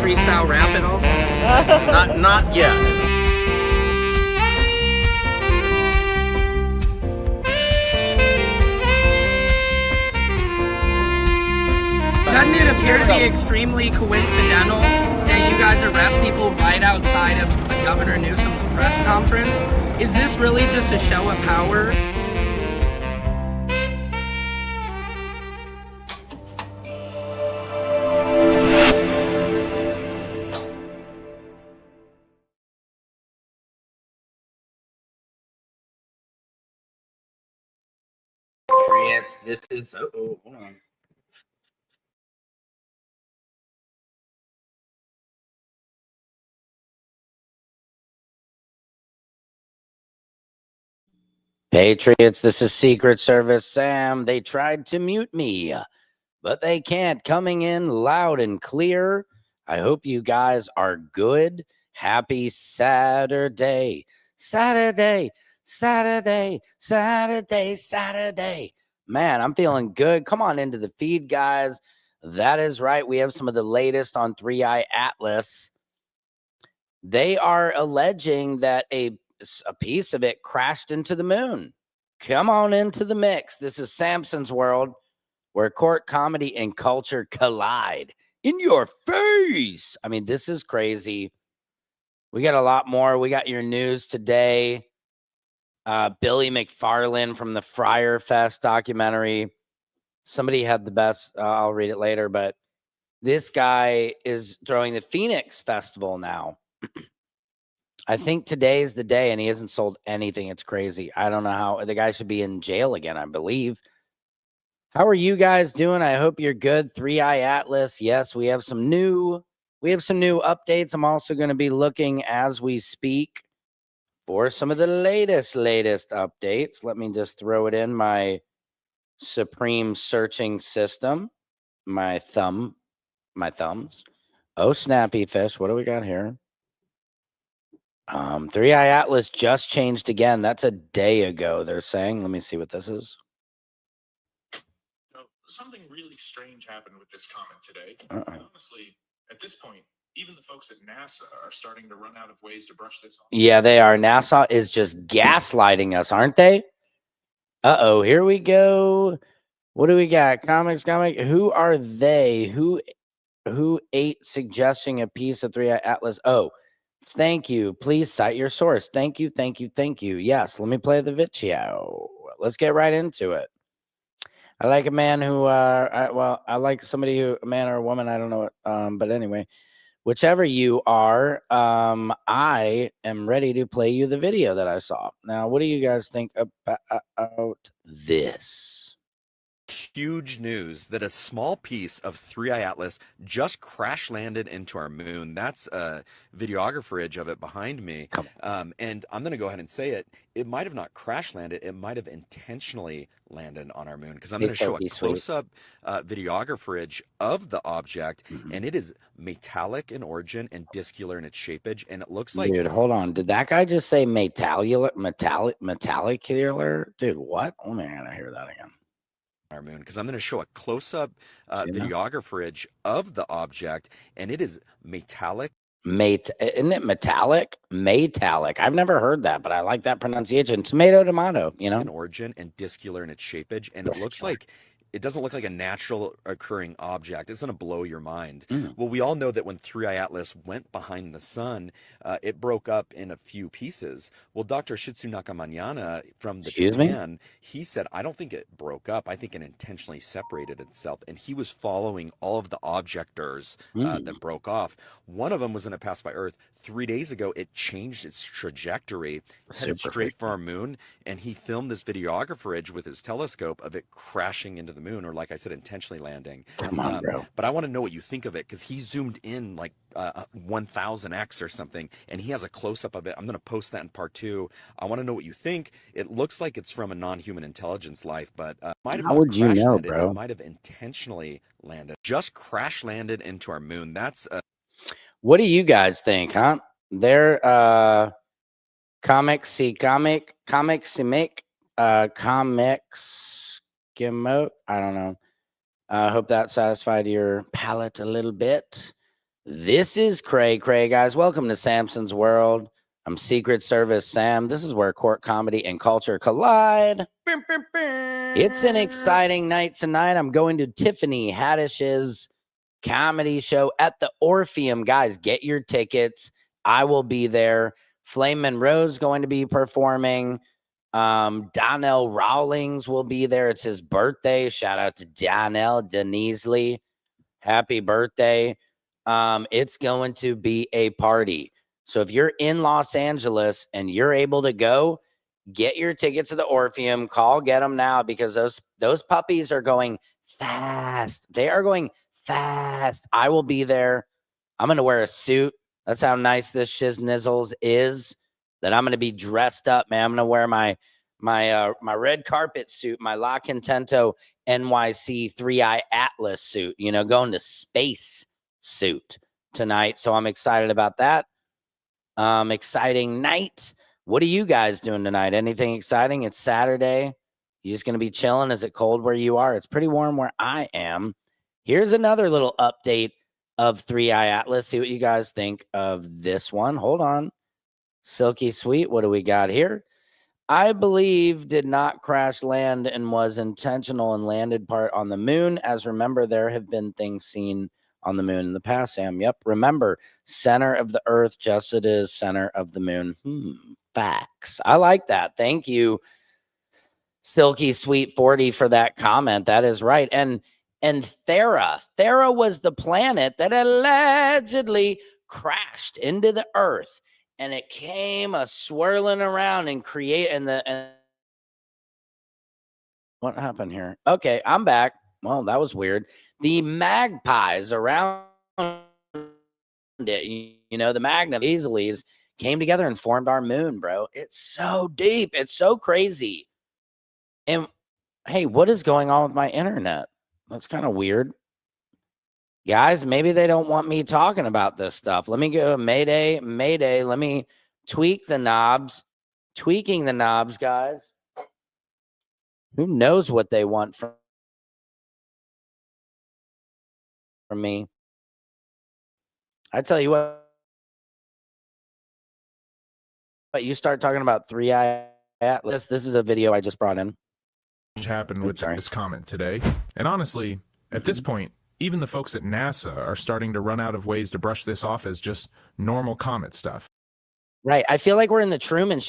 freestyle rap at all? Not yet. Doesn't it appear to be extremely coincidental that you guys arrest people right outside of Governor Newsom's press conference? Is this really just a show of power? This is hold on. Patriots, this is Secret Service Sam. They tried to mute me, but they can't. Coming in loud and clear. I hope you guys are good. Happy Saturday. Saturday. Man, I'm feeling good. Come on into the feed, guys. That is right. We have some of the latest on 3i Atlas. They are alleging that a piece of it crashed into the moon. Come on into the mix. This is Samson's world, where court, comedy, and culture collide in your face. I mean, this is crazy. We got a lot more. We got your news today. Billy McFarland from the Friar Fest documentary. Somebody had the best. I'll read it later, but this guy is throwing the Phoenix Festival now. I think today is the day, and he hasn't sold anything. It's crazy. I don't know how. The guy should be in jail again, I believe. How are you guys doing? I hope you're good. 3i Atlas. Yes, we have some new updates. I'm also going to be looking as we speak for some of the latest updates. Let me just throw it in my supreme searching system. My thumbs. Oh, snappy fish. What do we got here? 3i Atlas just changed again. That's a day ago, they're saying. Let me see what this is. No, something really strange happened with this comment today. And honestly, at this point, even the folks at NASA are starting to run out of ways to brush this off. Yeah, they are. NASA is just gaslighting us, aren't they? Uh-oh, here we go. What do we got? Comics. Who are they? Who ate suggesting a piece of 3i Atlas? Oh, thank you. Please cite your source. Thank you. Yes, let me play the video. Let's get right into it. I like a man who, I like somebody who, a man or a woman, I don't know what, but anyway, whichever you are, I am ready to play you the video that I saw. Now, what do you guys think about this? Huge news that a small piece of 3i Atlas just crash landed into our moon. That's a videographerage of it behind me. And I'm going to go ahead and say it. It might have not crash landed. It might have intentionally landed on our moon, because I'm going to show a close-up videographerage of the object, and it is metallic in origin and discular in its shapeage, and it looks like... Dude, hold on. Did that guy just say metallicular? Dude, what? Oh, man, I gotta hear that again. Our moon, because I'm going to show a close-up videographerage of the object, and it is metallic. Isn't it metallic? Metallic. I've never heard that, but I like that pronunciation. Tomato, you know? In origin and discular in its shapeage, and it looks like... It doesn't look like a natural occurring object. It's going to blow your mind. Well, we all know that when 3i Atlas went behind the sun, it broke up in a few pieces. Well, Dr. Shitsunaka Manana from the Japan, he said, I don't think it broke up. I think it intentionally separated itself. And he was following all of the objectors that broke off. One of them was going to pass by Earth. 3 days ago, it changed its trajectory, headed straight for our moon, and he filmed this videographerage with his telescope of it crashing into the moon, or like I said, intentionally landing. Come on, bro. But I want to know what you think of it, because he zoomed in like 1000x or something, and he has a close-up of it. I'm going to post that in part 2. I want to know what you think. It looks like it's from a non-human intelligence life, but might have how would you know, landed. bro? It might have intentionally landed. Just crash landed into our moon. That's what do you guys think, huh? They're comics, I don't know. I hope that satisfied your palate a little bit. This is Cray, guys. Welcome to Samson's World. I'm Secret Service Sam. This is where court comedy and culture collide. It's an exciting night tonight. I'm going to Tiffany Haddish's comedy show at the Orpheum. Guys, get your tickets. I will be there. Flame Monroe's going to be performing. Donnell Rawlings will be there. It's his birthday. Shout out to Donnell Denisley. Happy birthday. It's going to be a party. So if you're in Los Angeles and you're able to go, get your tickets to the Orpheum. Get them now, because those puppies are going fast. They are going fast. I will be there. I'm going to wear a suit. That's how nice this Shiznizzles is, that I'm going to be dressed up, man. I'm going to wear my red carpet suit, my La Contento NYC 3i Atlas suit, going to space suit tonight. So I'm excited about that. Exciting night. What are you guys doing tonight? Anything exciting? It's Saturday. You just going to be chilling? Is it cold where you are? It's pretty warm where I am. Here's another little update of 3i Atlas. See what you guys think of this one. Hold on. Silky Sweet. What do we got here? I believe did not crash land and was intentional and landed part on the moon. As remember, there have been things seen on the moon in the past, Sam. Yep. Remember, center of the earth, just it is center of the moon. Facts. I like that. Thank you, Silky Sweet 40, for that comment. That is right. And Thera was the planet that allegedly crashed into the earth, and it came swirling around and what happened here? Okay, I'm back. Well, that was weird. The magpies around it, the magna Easleys came together and formed our moon, bro. It's so deep. It's so crazy. And hey, what is going on with my internet? That's kind of weird. Guys, maybe they don't want me talking about this stuff. Let me go. Mayday. Let me tweak the knobs. Tweaking the knobs, guys. Who knows what they want from me? I tell you what, you start talking about 3i Atlas. This is a video I just brought in. Happened with this comment today. And honestly, at this point, even the folks at NASA are starting to run out of ways to brush this off as just normal comet stuff. Right. I feel like we're in the Truman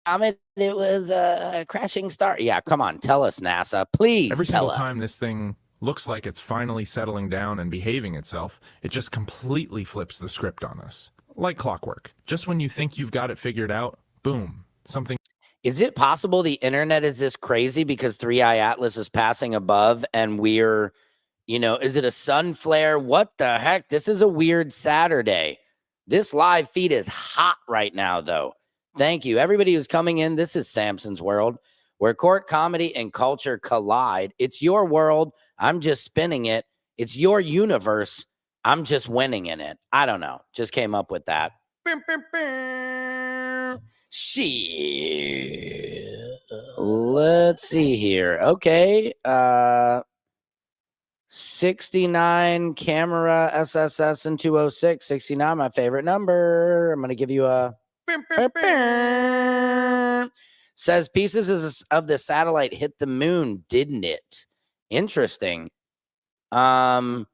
comet. It was a crashing star. Yeah, come on. Tell us, NASA. Please. Every single time this thing looks like it's finally settling down and behaving itself, it just completely flips the script on us. Like clockwork. Just when you think you've got it figured out, boom, something. Is it possible the internet is this crazy because 3i Atlas is passing above and we're, is it a sun flare? What the heck? This is a weird Saturday. This live feed is hot right now, though. Thank you. Everybody who's coming in, this is Samson's World, where court comedy and culture collide. It's your world. I'm just spinning it. It's your universe. I'm just winning in it. I don't know. Just came up with that. Shit. Let's see here. Okay. 69 camera SSS and 206. 69, my favorite number. I'm going to give you a says pieces of the satellite hit the moon, didn't it? Interesting. Is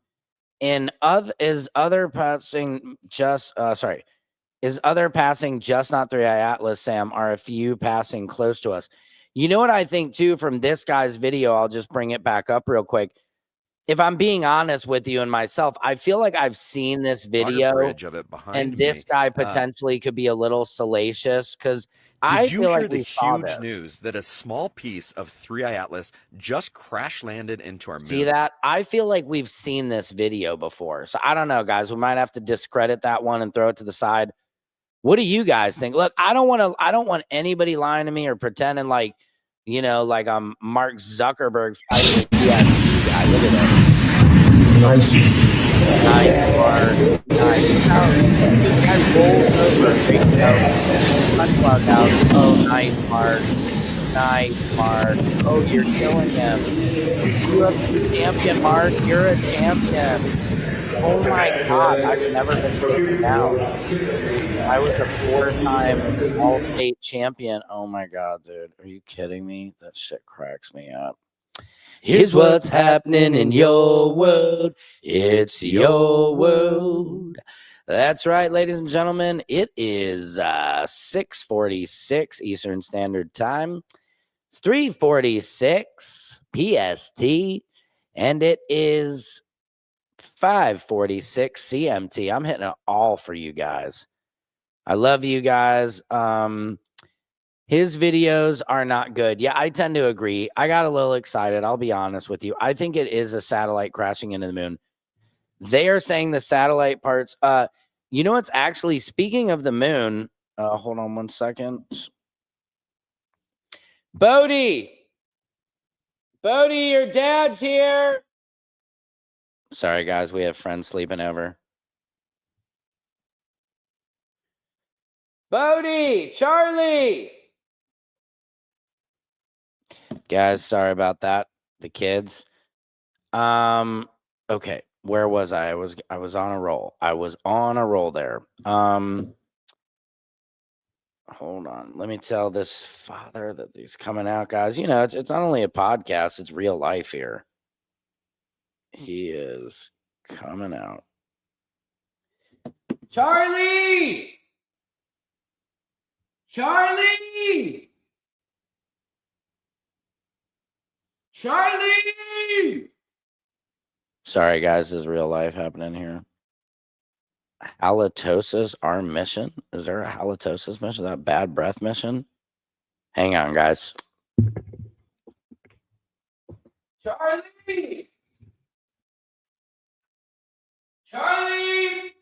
other passing just not 3i Atlas, Sam? Are a few passing close to us? You know what I think too from this guy's video? I'll just bring it back up real quick. If I'm being honest with you and myself, I feel like I've seen this video, and this guy potentially could be a little salacious because I feel like the huge news that a small piece of 3i Atlas just crash landed into our moon? See that? I feel like we've seen this video before. So I don't know, guys. We might have to discredit that one and throw it to the side. What do you guys think? Look, I don't want anybody lying to me or pretending like, like I'm Mark Zuckerberg fighting a UFC guy. Look at that. Nice Mark. Nice. This guy rolls over. Oh, nice Mark. Nice Mark. Oh, you're killing him. You're a champion, Mark. You're a champion. Oh my God, I've never been taken down. I was a 4-time all-state champion. Oh my God, dude. Are you kidding me? That shit cracks me up. Here's what's happening in your world. It's your world. That's right, ladies and gentlemen. It is 6:46 Eastern Standard Time. It's 3:46 PST, and it is 5:46 CMT. I'm hitting it all for you guys. I love you guys. His videos are not good. Yeah, I tend to agree. I got a little excited. I'll be honest with you. I think it is a satellite crashing into the moon. They are saying the satellite parts. You know what's actually, speaking of the moon, hold on one second. Bodie, your dad's here. Sorry, guys. We have friends sleeping over. Bodie, Charlie. Guys, sorry about that. The kids. Okay. Where was I? I was on a roll. I was on a roll there. Hold on. Let me tell this father that he's coming out, guys. You know, it's not only a podcast, it's real life here. He is coming out. Charlie! Charlie! Charlie! Sorry, guys, this is real life happening here. Halitosis, our mission? Is there a halitosis mission? Is that bad breath mission? Hang on, guys. Charlie! Charlie!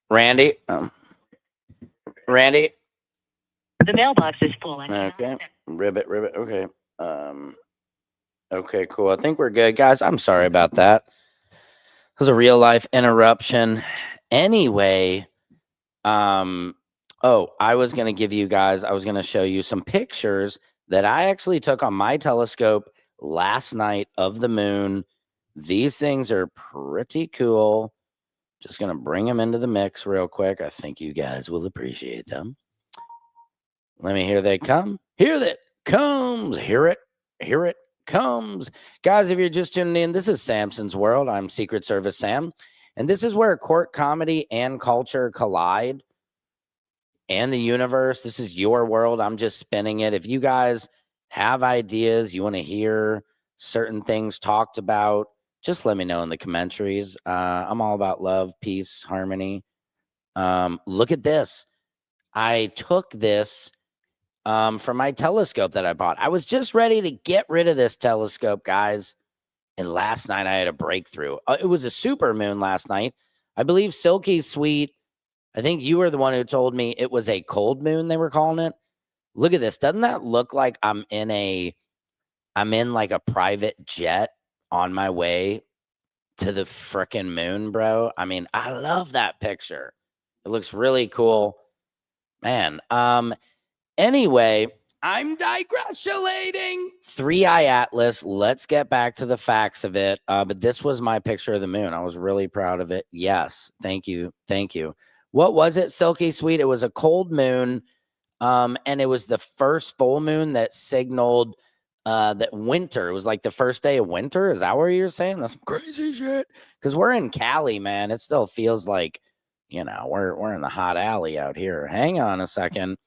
Randy? Randy? The mailbox is full. Okay. Ribbit. Okay. Okay, cool. I think we're good. Guys, I'm sorry about that. It was a real life interruption. Anyway, I was going to show you some pictures that I actually took on my telescope last night of the moon. These things are pretty cool. Just going to bring them into the mix real quick. I think you guys will appreciate them. Let me hear they come. Here it comes. Hear it comes. Guys, if you're just tuning in, this is Samson's World. I'm Secret Service Sam. And this is where court comedy and culture collide. And the universe. This is your world. I'm just spinning it. If you guys have ideas, you want to hear certain things talked about, just let me know in the commentaries. I'm all about love, peace, harmony. Look at this. I took this from my telescope that I bought. I was just ready to get rid of this telescope, guys. And last night I had a breakthrough. It was a super moon last night. I believe Silky Sweet, I think you were the one who told me it was a cold moon, they were calling it. Look at this. Doesn't that look like I'm in like a private jet on my way to the frickin' moon, bro? I mean, I love that picture. It looks really cool. Man, anyway, I'm digressulating. 3i Atlas. Let's get back to the facts of it. But this was my picture of the moon. I was really proud of it. Yes. Thank you. What was it, Silky Sweet? It was a cold moon. And it was the first full moon that signaled that winter. It was like the first day of winter. Is that what you're saying? That's some crazy shit. Because we're in Cali, man. It still feels like, you know, we're in the hot alley out here. Hang on a second.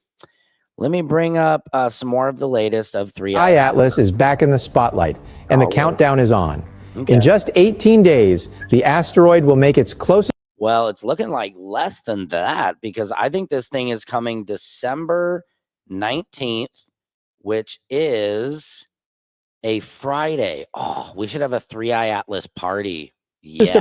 Let me bring up some more of the latest of 3i Atlas is back in the spotlight, and the countdown is on. Okay. In just 18 days, the asteroid will make its closest. Well, it's looking like less than that, because I think this thing is coming December 19th, which is a Friday. Oh, we should have a 3i Atlas party. Yes.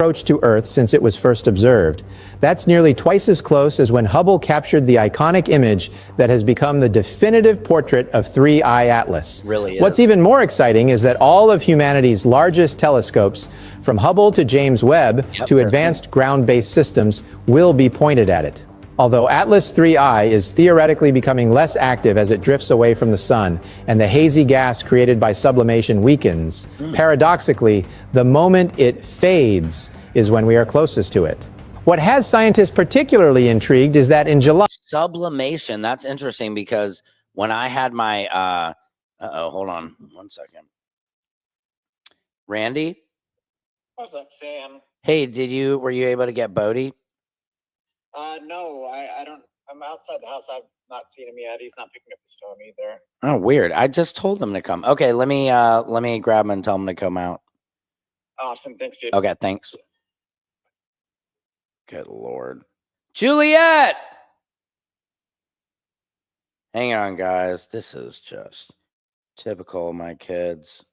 Approach to Earth since it was first observed. That's nearly twice as close as when Hubble captured the iconic image that has become the definitive portrait of 3i Atlas. Really is. What's even more exciting is that all of humanity's largest telescopes, from Hubble to James Webb to advanced ground-based systems, will be pointed at it. Although Atlas 3I is theoretically becoming less active as it drifts away from the sun and the hazy gas created by sublimation weakens, paradoxically, the moment it fades is when we are closest to it. What has scientists particularly intrigued is that in July... Sublimation, that's interesting because when I had my, hold on 1 second. Randy? What's up, Sam? Hey, were you able to get Bodie? No, I don't. I'm outside the house. I've not seen him yet. He's not picking up his phone either. Oh, weird. I just told him to come. Okay, let me grab him and tell him to come out. Awesome. Thanks, dude. Okay, thanks. Good Lord. Juliet! Hang on, guys. This is just typical of my kids.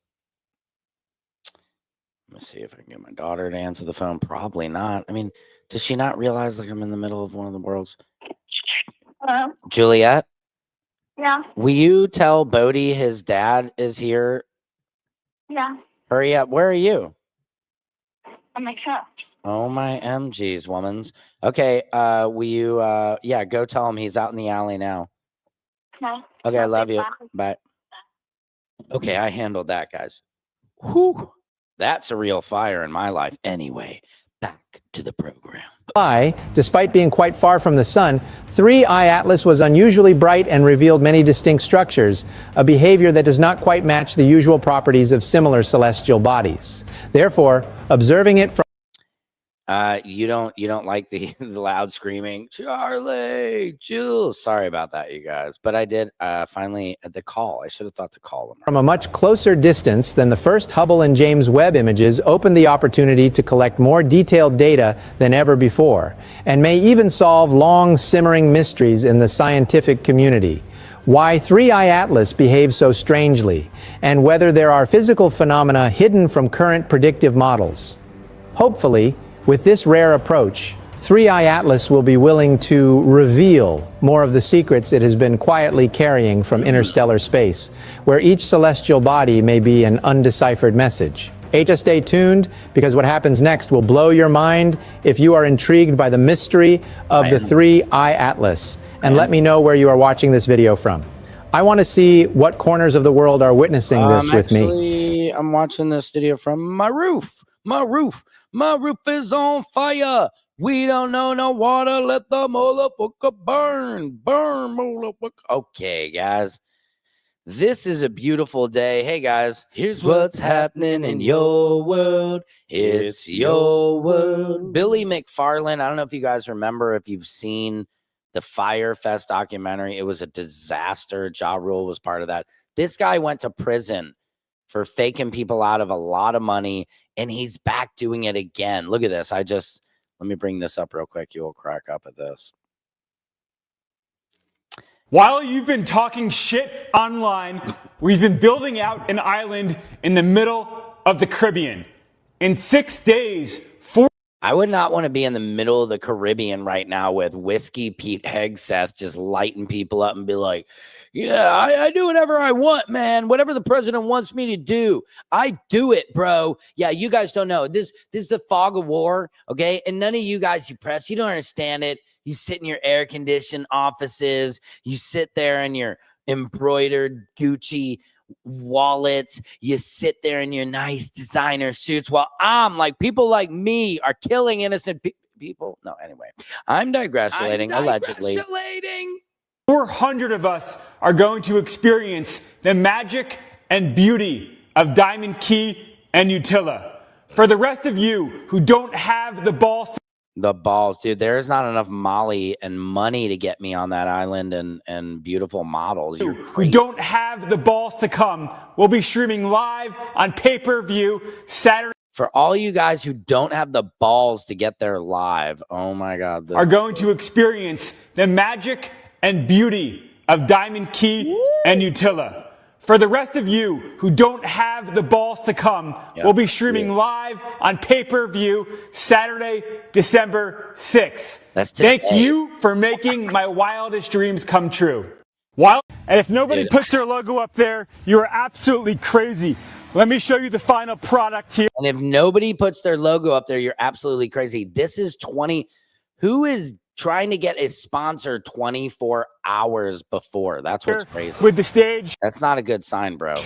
Let me see if I can get my daughter to answer the phone. Probably not. I mean, does she not realize like I'm in the middle of one of the world's? Hello? Juliet? Yeah, Will you tell Bodie his dad is here? yeah, Hurry up. Where are you? on my truck. Oh my MGs, womans. Okay, will you yeah, go tell him he's out in the alley now. Okay. Okay, I love you. Bye. Bye. Okay, I handled that, guys. Whew. That's a real fire in my life. Anyway, back to the program. Despite being quite far from the sun, 3I Atlas was unusually bright and revealed many distinct structures, a behavior that does not quite match the usual properties of similar celestial bodies. Therefore, observing it from You don't like the loud screaming, Charlie, Jules. Sorry about that, you guys. But I did finally the call. I should have thought to call him. from a much closer distance than the first Hubble and James Webb images opened the opportunity to collect more detailed data than ever before, and may even solve long simmering mysteries in the scientific community. Why 3I Atlas behaves so strangely, and whether there are physical phenomena hidden from current predictive models. Hopefully, with this rare approach, 3I Atlas will be willing to reveal more of the secrets it has been quietly carrying from interstellar space, where each celestial body may be an undeciphered message. Just stay tuned, because what happens next will blow your mind if you are intrigued by the mystery of the 3I Atlas. And let me know where you are watching this video from. I want to see what corners of the world are witnessing this with me. I'm watching this video from my roof. My roof is on fire. We don't know no water. Let the motherfucker burn. Burn, motherfucker. Okay, guys. This is a beautiful day. Hey, guys. Here's what's happening in your world. It's your world. Billy McFarland. I don't know if you guys remember, if you've seen the Fire Fest documentary. It was a disaster. Ja Rule was part of that. This guy went to prison for faking people out of a lot of money, and he's back doing it again. Look at this. Let me bring this up real quick. You will crack up at this. While you've been talking shit online, we've been building out an island in the middle of the Caribbean. In 6 days, I would not want to be in the middle of the Caribbean right now with Whiskey Pete Hegseth just lighting people up and be like, yeah, I do whatever I want, man. Whatever the president wants me to do, I do it, bro. Yeah, you guys don't know. This is the fog of war, okay? And none of you guys, you press, you don't understand it. You sit in your air-conditioned offices. You sit there in your embroidered Gucci wallets. You sit there in your nice designer suits while people like me are killing innocent people. No, anyway, I'm digressing, allegedly. 400 of us are going to experience the magic and beauty of Diamond Key and Utila. For the rest of you who don't have the balls dude, there's not enough Molly and money to get me on that island and beautiful models. Who don't have the balls to come, we'll be streaming live on pay-per-view Saturday. For all you guys who don't have the balls to get there live, oh my God. Are going to experience the magic and beauty of Diamond Key and Utila. For the rest of you who don't have the balls to come, we'll be streaming live on pay-per-view Saturday, December 6th. Thank you for making my wildest dreams come true. And if nobody puts their logo up there, you're absolutely crazy. Let me show you the final product here. And if nobody puts their logo up there, you're absolutely crazy. This is 20. Who is trying to get a sponsor 24 hours before. That's what's crazy. With the stage. That's not a good sign, bro.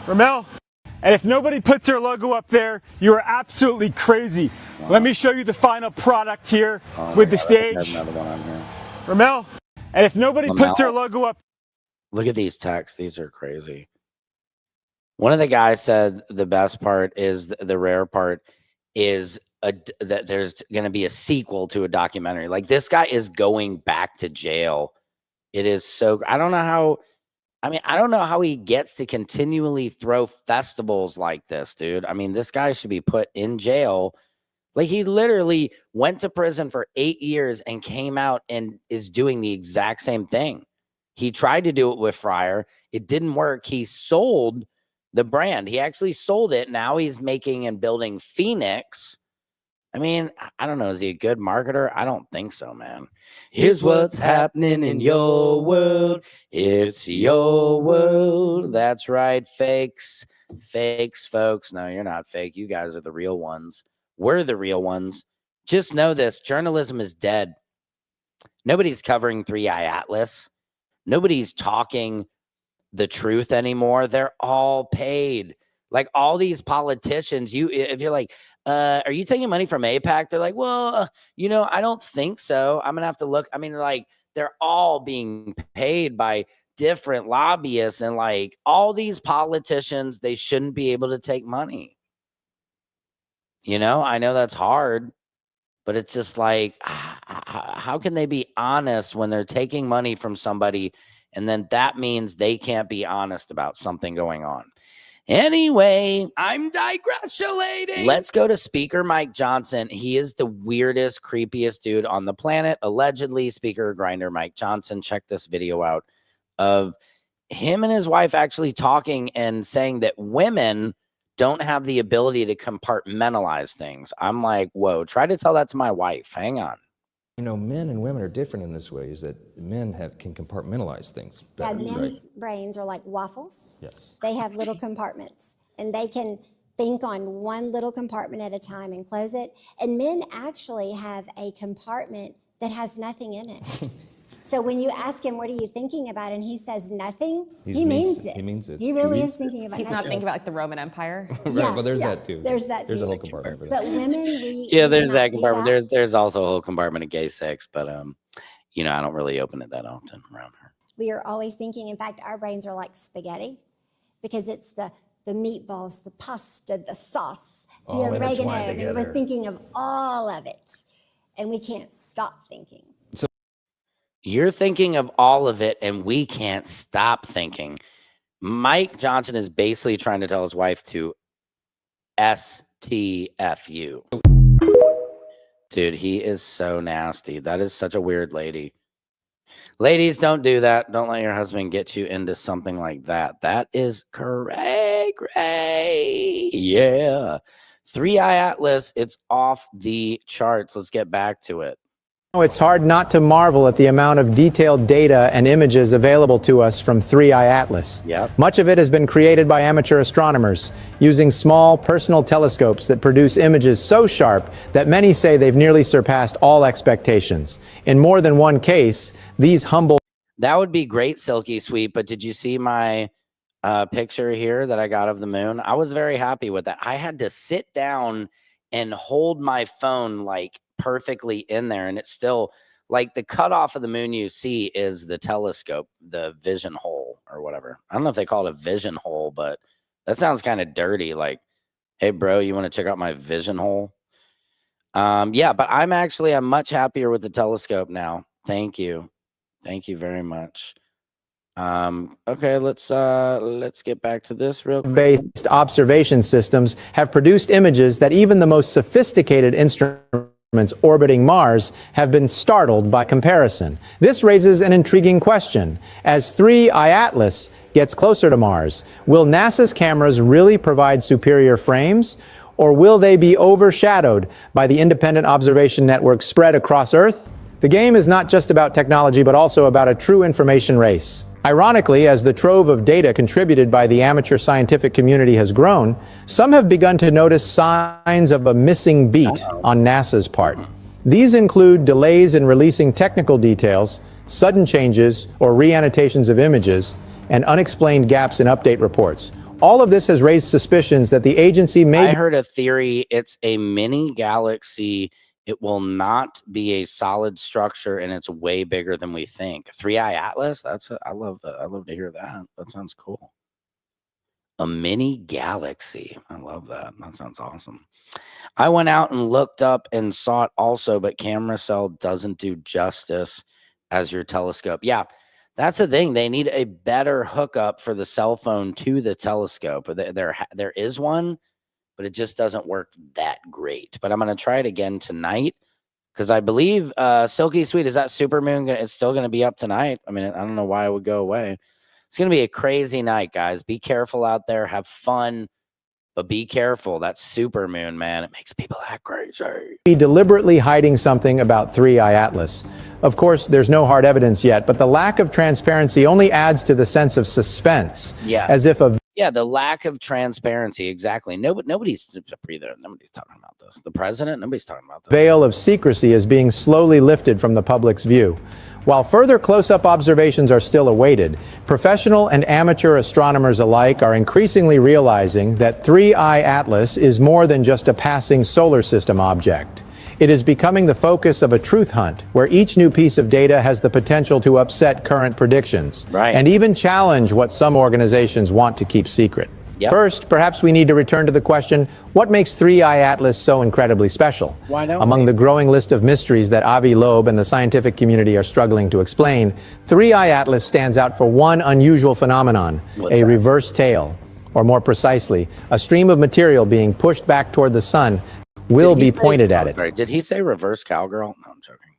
Ramel, and if nobody puts their logo up there, you are absolutely crazy. Wow. Let me show you the final product here Oh with the God, I stage. have another one on here. Ramel, and if nobody puts their logo up. Look at these texts. These are crazy. One of the guys said the best part is the rare part is that there's going to be a sequel to a documentary. Like, this guy is going back to jail. It is so, I don't know how he gets to continually throw festivals like this, dude. I mean, this guy should be put in jail. Like, he literally went to prison for 8 years and came out and is doing the exact same thing. He tried to do it with Fryer. It didn't work. He sold the brand. He actually sold it. Now he's making and building Phoenix. I mean, I don't know. Is he a good marketer? I don't think so, man. Here's what's happening in your world. It's your world. That's right, fakes. Fakes, folks. No, you're not fake. You guys are the real ones. We're the real ones. Just know this. Journalism is dead. Nobody's covering 3i Atlas. Nobody's talking the truth anymore. They're all paid. Like, all these politicians, if you're like, are you taking money from AIPAC? They're like, well, I don't think so. I'm going to have to look. I mean, like, they're all being paid by different lobbyists, and like, all these politicians, they shouldn't be able to take money. I know that's hard, but it's just like, how can they be honest when they're taking money from somebody, and then that means they can't be honest about something going on? Anyway, I'm digressulating. Let's go to Speaker Mike Johnson. He is the weirdest, creepiest dude on the planet. Allegedly, Speaker Grinder Mike Johnson. Check this video out of him and his wife actually talking and saying that women don't have the ability to compartmentalize things. I'm like, whoa, try to tell that to my wife. Hang on. Men and women are different in this way, is that men can compartmentalize things better, men's brains are like waffles. Yes. They have little compartments, and they can think on one little compartment at a time and close it. And men actually have a compartment that has nothing in it. So when you ask him, what are you thinking about? And he says nothing, he means it. He means it. He really is thinking about He's nothing. not thinking about like the Roman Empire. Right, well, there's that too. There's that too. There's a whole compartment for that. But women, we there's cannot that do compartment. that. There's also a whole compartment of gay sex, but I don't really open it that often around her. We are always thinking, in fact, our brains are like spaghetti, because it's the meatballs, the pasta, the sauce, the oregano, and we're thinking of all of it, and we can't stop thinking. You're thinking of all of it, and we can't stop thinking. Mike Johnson is basically trying to tell his wife to STFU. Dude, he is so nasty. That is such a weird lady. Ladies, don't do that. Don't let your husband get you into something like that. That is cray. Yeah. 3i Atlas, it's off the charts. Let's get back to it. It's hard not to marvel at the amount of detailed data and images available to us from 3i Atlas. Yep. Much of it has been created by amateur astronomers using small personal telescopes that produce images so sharp that many say they've nearly surpassed all expectations. In more than one case, these humble... That would be great, Silky Sweet, but did you see my picture here that I got of the moon? I was very happy with that. I had to sit down and hold my phone like perfectly in there, and it's still like the cutoff of the moon you see is the telescope, the vision hole or whatever. I don't know if they call it a vision hole, but that sounds kind of dirty. Like, hey bro, you want to check out my vision hole? Yeah, but I'm much happier with the telescope now. Thank you very much. Okay, let's get back to this real quick. Based observation systems have produced images that even the most sophisticated instruments orbiting Mars have been startled by comparison. This raises an intriguing question. As 3i Atlas gets closer to Mars, will NASA's cameras really provide superior frames, or will they be overshadowed by the independent observation network spread across Earth? The game is not just about technology, but also about a true information race. Ironically, as the trove of data contributed by the amateur scientific community has grown, some have begun to notice signs of a missing beat on NASA's part. These include delays in releasing technical details, sudden changes or re-annotations of images, and unexplained gaps in update reports. All of this has raised suspicions that the agency may... I heard a theory. It's a mini galaxy. It will not be a solid structure, and it's way bigger than we think. 3i Atlas? I love that. I love to hear that. That sounds cool. A mini galaxy. I love that. That sounds awesome. I went out and looked up and saw it also, but camera cell doesn't do justice as your telescope. Yeah, that's the thing. They need a better hookup for the cell phone to the telescope. There is one, but it just doesn't work that great. But I'm going to try it again tonight because I believe Silky Sweet, is that supermoon? It's still going to be up tonight. I mean, I don't know why it would go away. It's going to be a crazy night, guys. Be careful out there. Have fun, but be careful. That supermoon, man, it makes people act crazy. Be deliberately hiding something about 3i Atlas. Of course, there's no hard evidence yet, but the lack of transparency only adds to the sense of suspense. Yeah. As if a... Yeah, the lack of transparency. Exactly. Nobody's talking about this. The president, nobody's talking about this. Veil of secrecy is being slowly lifted from the public's view. While further close-up observations are still awaited, professional and amateur astronomers alike are increasingly realizing that 3i Atlas is more than just a passing solar system object. It is becoming the focus of a truth hunt, where each new piece of data has the potential to upset current predictions, and even challenge what some organizations want to keep secret. Yep. First, perhaps we need to return to the question, what makes 3i Atlas so incredibly special? Why don't Among the growing list of mysteries that Avi Loeb and the scientific community are struggling to explain, 3i Atlas stands out for one unusual phenomenon, a reverse tail, or more precisely, a stream of material being pushed back toward the sun will be pointed at it. Sorry, did he say reverse cowgirl? No, I'm joking.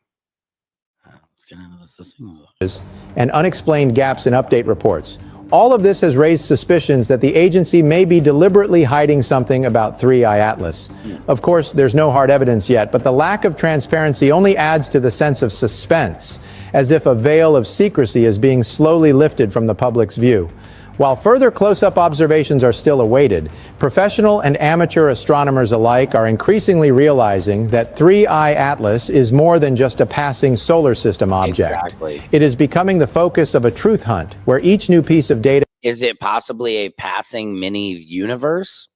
Let's get into this. And unexplained gaps in update reports. All of this has raised suspicions that the agency may be deliberately hiding something about 3i Atlas. Of course, there's no hard evidence yet, but the lack of transparency only adds to the sense of suspense, as if a veil of secrecy is being slowly lifted from the public's view. While further close-up observations are still awaited, professional and amateur astronomers alike are increasingly realizing that 3i Atlas is more than just a passing solar system object. Exactly. It is becoming the focus of a truth hunt, where each new piece of data... Is it possibly a passing mini universe?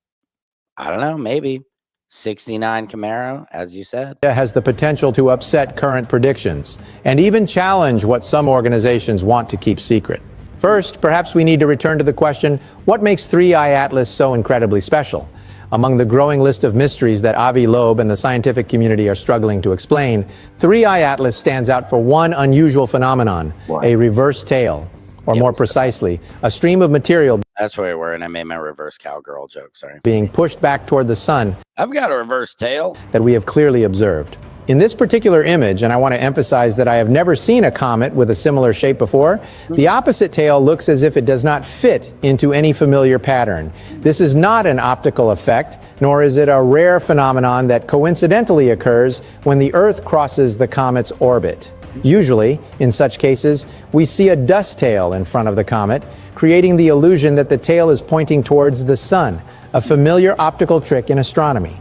I don't know, maybe. 69 Camaro, as you said. ...has the potential to upset current predictions, and even challenge what some organizations want to keep secret. First, perhaps we need to return to the question, what makes 3i Atlas so incredibly special? Among the growing list of mysteries that Avi Loeb and the scientific community are struggling to explain, 3i Atlas stands out for one unusual phenomenon, a reverse tail, or more precisely, a stream of material... That's where we were, and I made my reverse cowgirl joke, sorry. ...being pushed back toward the sun... I've got a reverse tail. ...that we have clearly observed. In this particular image, and I want to emphasize that I have never seen a comet with a similar shape before, the opposite tail looks as if it does not fit into any familiar pattern. This is not an optical effect, nor is it a rare phenomenon that coincidentally occurs when the Earth crosses the comet's orbit. Usually, in such cases, we see a dust tail in front of the comet, creating the illusion that the tail is pointing towards the sun, a familiar optical trick in astronomy.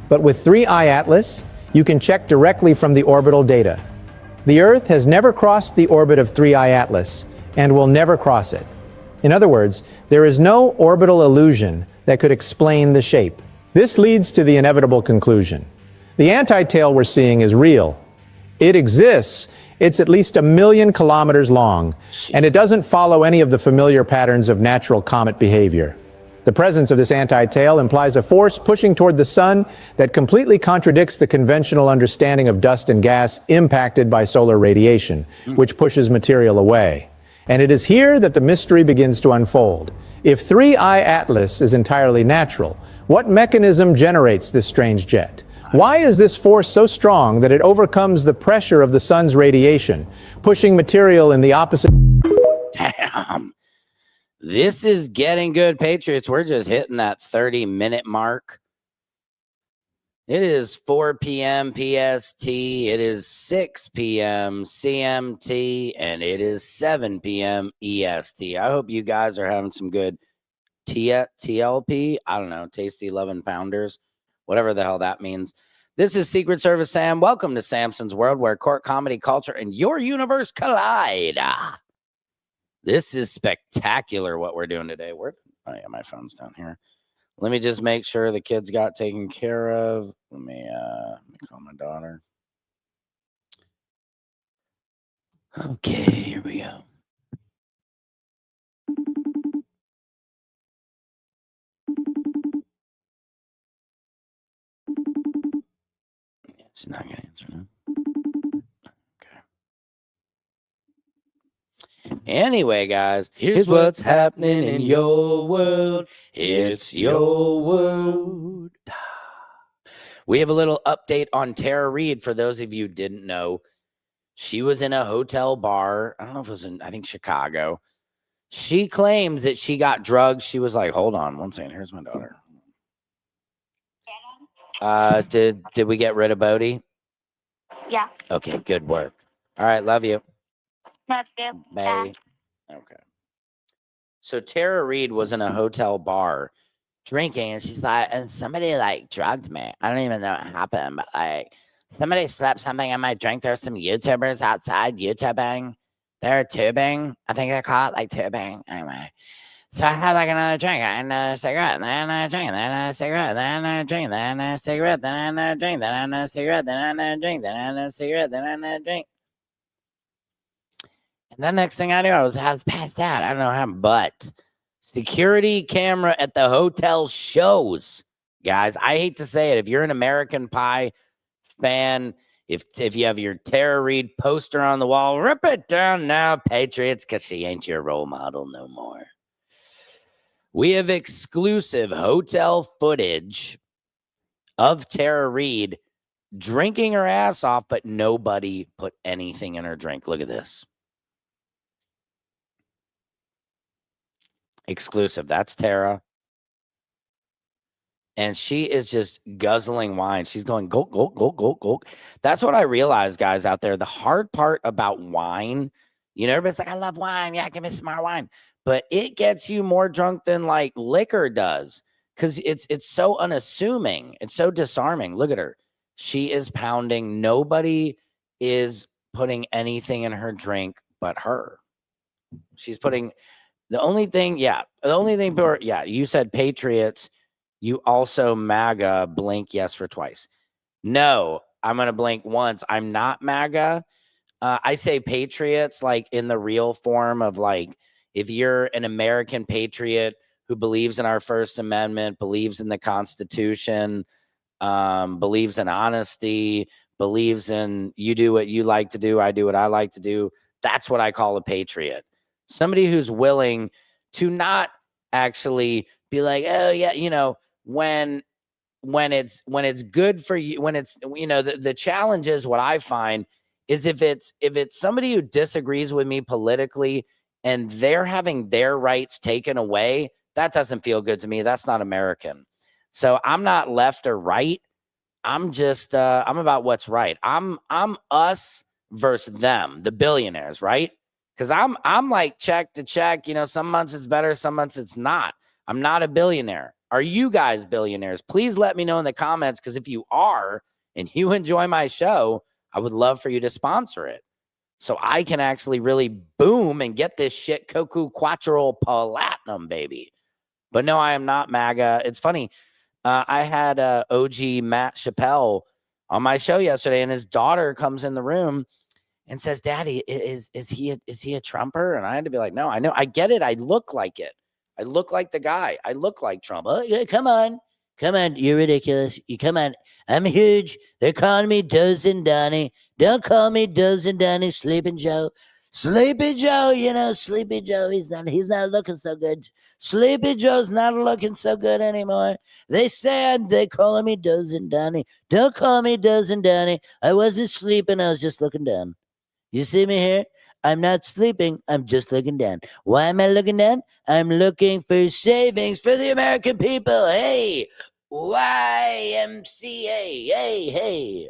But with 3i Atlas, you can check directly from the orbital data. The Earth has never crossed the orbit of 3i Atlas and will never cross it. In other words, there is no orbital illusion that could explain the shape. This leads to the inevitable conclusion. The anti-tail we're seeing is real. It exists. It's at least 1 million kilometers long, and it doesn't follow any of the familiar patterns of natural comet behavior. The presence of this anti-tail implies a force pushing toward the sun that completely contradicts the conventional understanding of dust and gas impacted by solar radiation, which pushes material away. And it is here that the mystery begins to unfold. If 3i Atlas is entirely natural, what mechanism generates this strange jet? Why is this force so strong that it overcomes the pressure of the sun's radiation, pushing material in the opposite... Damn. This is getting good, Patriots. We're just hitting that 30-minute mark. It is 4 p.m. PST. It is 6 p.m. CMT. And it is 7 p.m. EST. I hope you guys are having some good TLP. I don't know, tasty 11 pounders, whatever the hell that means. This is Secret Service Sam. Welcome to Samson's World, where court, comedy, culture, and your universe collide. This is spectacular what we're doing today. Oh yeah, my phone's down here. Let me just make sure the kids got taken care of. Let me call my daughter. Okay, here we go. She's not going to answer now. Okay. Anyway, guys, here's what's happening in your world. It's your world. We have a little update on Tara Reid. For those of you who didn't know, she was in a hotel bar. I don't know if it was in, I think, Chicago. She claims that she got drugs. She was like, hold on one second. Here's my daughter. Did we get rid of Bodie? Yeah. Okay, good work. All right, love you. Love you. Bye. Okay. So Tara Reid was in a hotel bar drinking, and she's like, and somebody like drugged me. I don't even know what happened, but like somebody slept something in my drink. There's some YouTubers outside YouTubing. They're tubing. I think they call it like tubing. Anyway. So I had like another drink and a cigarette, and then another drink, and then another cigarette, then another drink, then another cigarette, then another drink, then another cigarette, then another drink, then another cigarette, then another drink. And then next thing I knew, I was passed out. I don't know how, but security camera at the hotel shows, guys. I hate to say it. If you're an American Pie fan, if you have your Tara Reid poster on the wall, rip it down now, Patriots, because she ain't your role model no more. We have exclusive hotel footage of Tara Reid drinking her ass off, but nobody put anything in her drink. Look at this. Exclusive. That's Tara. And she is just guzzling wine. She's going, gulp, gulp, gulp, gulp, gulp. That's what I realized, guys, out there. The hard part about wine, you know, everybody's like, I love wine. Yeah, give me some more wine. But it gets you more drunk than like liquor does, because it's so unassuming. It's so disarming. Look at her. She is pounding. Nobody is putting anything in her drink but her. She's putting the only thing. Yeah. You said Patriots. You also MAGA. Blink yes for twice. No, I'm going to blink once. I'm not MAGA. I say Patriots like in the real form of like, if you're an American patriot who believes in our First Amendment, believes in the Constitution, believes in honesty, believes in you do what you like to do, I do what I like to do, that's what I call a patriot. Somebody who's willing to not actually be like, oh yeah, you know, when it's good for you, when it's, you know, the challenge is, what I find is if it's somebody who disagrees with me politically and they're having their rights taken away, that doesn't feel good to me. That's not American. So I'm not left or right. I'm just I'm about what's right. I'm us versus them, the billionaires, right? Because I'm like check to check. You know, some months it's better, some months it's not. I'm not a billionaire. Are you guys billionaires? Please let me know in the comments, because if you are and you enjoy my show, I would love for you to sponsor it, so I can actually really boom and get this shit Coco Quattro Platinum, baby. But no, I am not MAGA. It's funny. I had OG Matt Chappelle on my show yesterday, and his daughter comes in the room and says, Daddy, is he a Trumper? And I had to be like, no, I know. I get it. I look like it. I look like the guy. I look like Trump. Oh, yeah, come on. Come on, you're ridiculous. You come on. I'm huge. They're calling me Dozen Donnie. Don't call me Dozen Donnie, Sleeping Joe. Sleepy Joe, you know, Sleepy Joe, he's not looking so good. Sleepy Joe's not looking so good anymore. They said they're calling me Dozen Donnie. Don't call me Dozen Donnie. I wasn't sleeping, I was just looking down. You see me here? I'm not sleeping. I'm just looking down. Why am I looking down? I'm looking for savings for the American people. Hey, YMCA. Hey.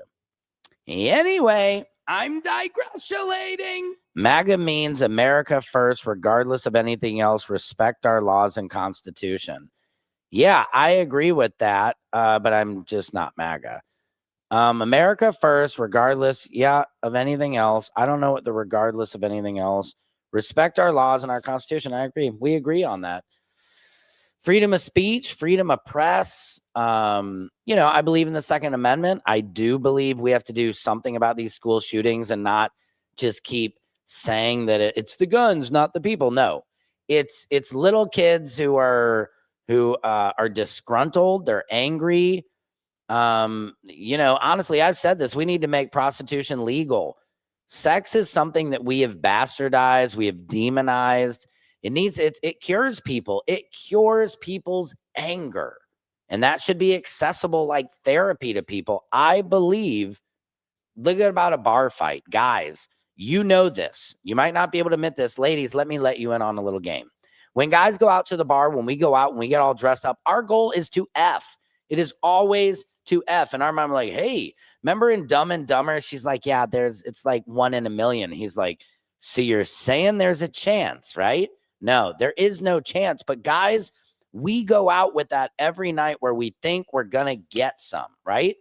Anyway, I'm digressulating. MAGA means America first, regardless of anything else. Respect our laws and Constitution. Yeah, I agree with that, but I'm just not MAGA. America first, regardless, of anything else. I don't know what the regardless of anything else. Respect our laws and our Constitution. I agree. We agree on that. Freedom of speech, freedom of press. I believe in the Second Amendment. I do believe we have to do something about these school shootings and not just keep saying that it's the guns, not the people. No, it's little kids who are disgruntled. They're angry. Honestly, I've said this. We need to make prostitution legal. Sex is something that we have bastardized. We have demonized. It cures people. It cures people's anger. And that should be accessible like therapy to people. I believe, look about a bar fight. Guys, you know this. You might not be able to admit this. Ladies, let me let you in on a little game. When guys go out to the bar, when we go out, when we get all dressed up, our goal is to F. It is always to F. And our mom like, hey, remember in Dumb and Dumber? She's like, yeah, it's like 1 in a million. He's like, so you're saying there's a chance, right? No, there is no chance. But guys, we go out with that every night where we think we're going to get some, right?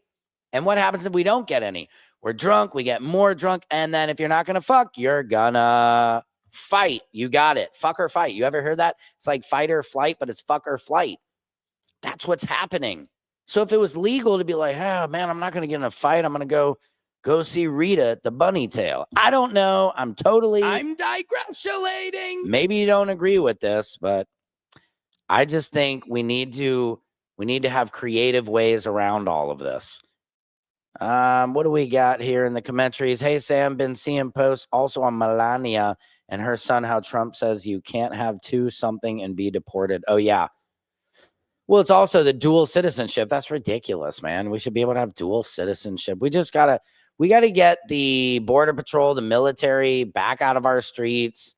And what happens if we don't get any? We're drunk, we get more drunk. And then if you're not going to fuck, you're gonna fight. You got it. Fuck or fight. You ever heard that? It's like fight or flight, but it's fuck or flight. That's what's happening. So if it was legal to be like, oh man, I'm not going to get in a fight. I'm going to go see Rita at the Bunny Tail. I don't know. I'm digressulating. Maybe you don't agree with this, but I just think we need to have creative ways around all of this. What do we got here in the commentaries? Hey, Sam, been seeing posts also on Melania and her son, how Trump says you can't have two something and be deported. Oh, yeah. Well, it's also the dual citizenship. That's ridiculous, man. We should be able to have dual citizenship. We got to get the Border Patrol, the military back out of our streets.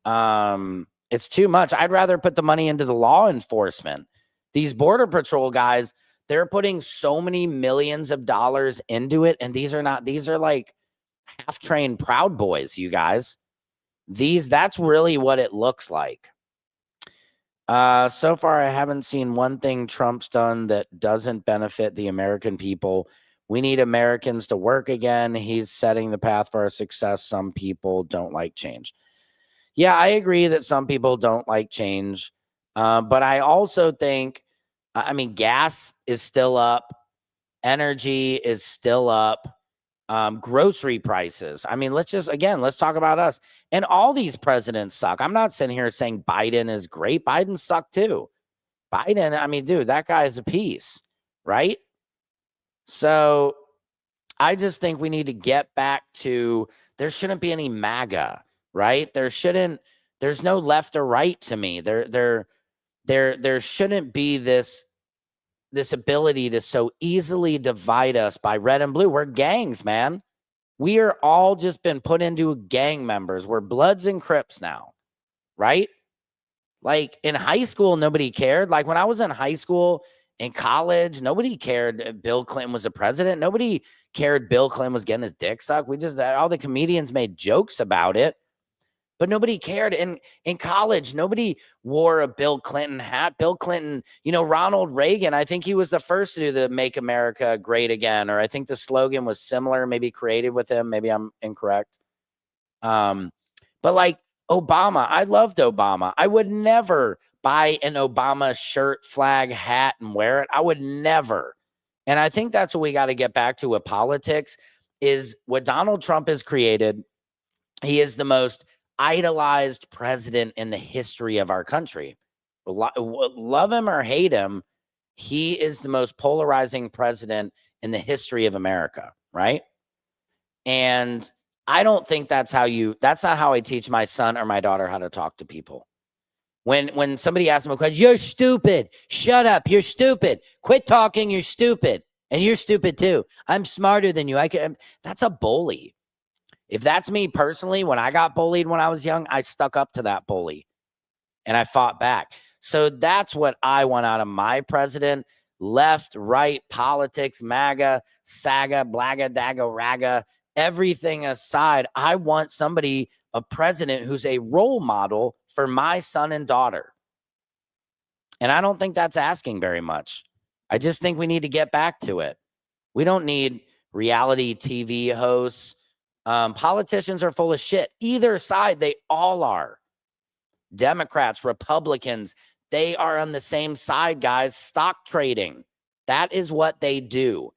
It's too much. I'd rather put the money into the law enforcement. These Border Patrol guys, they're putting so many millions of dollars into it. And these are like half-trained Proud Boys, you guys. That's really what it looks like. So far, I haven't seen one thing Trump's done that doesn't benefit the American people. We need Americans to work again. He's setting the path for our success. Some people don't like change. Yeah, I agree that some people don't like change. But I also think, gas is still up. Energy is still up. Grocery prices. Let's talk about us. And all these presidents suck. I'm not sitting here saying Biden is great. Biden sucked too. Dude, that guy is a piece, right? So I just think we need to get back to, there shouldn't be any MAGA, right? There's no left or right to me. There shouldn't be this ability to so easily divide us by red and blue. We're gangs, man. We are all just been put into gang members. We're Bloods and Crips now, right? Like in high school, nobody cared. Like when I was in high school, in college, nobody cared Bill Clinton was a president. Nobody cared Bill Clinton was getting his dick sucked. All the comedians made jokes about it. But nobody cared. In college, nobody wore a Bill Clinton hat. Bill Clinton, Ronald Reagan, I think he was the first to do the Make America Great Again. Or I think the slogan was similar, maybe created with him. Maybe I'm incorrect. But like Obama, I loved Obama. I would never buy an Obama shirt, flag, hat, and wear it. I would never. And I think that's what we got to get back to with politics is what Donald Trump has created. He is the most idolized president in the history of our country. Love him or hate him, he is the most polarizing president in the history of America, right? And I don't think that's not how I teach my son or my daughter how to talk to people. When somebody asks them a question, you're stupid, shut up, you're stupid, quit talking, you're stupid, and you're stupid too. I'm smarter than you. That's a bully. If that's me personally, when I got bullied when I was young, I stuck up to that bully and I fought back. So that's what I want out of my president. Left, right, politics, MAGA, SAGA, blaga, daga, raga, everything aside, I want a president who's a role model for my son and daughter. And I don't think that's asking very much. I just think we need to get back to it. We don't need reality TV hosts. Politicians are full of shit. Either side, they all are. Democrats, Republicans, they are on the same side, guys. Stock trading. That is what they do.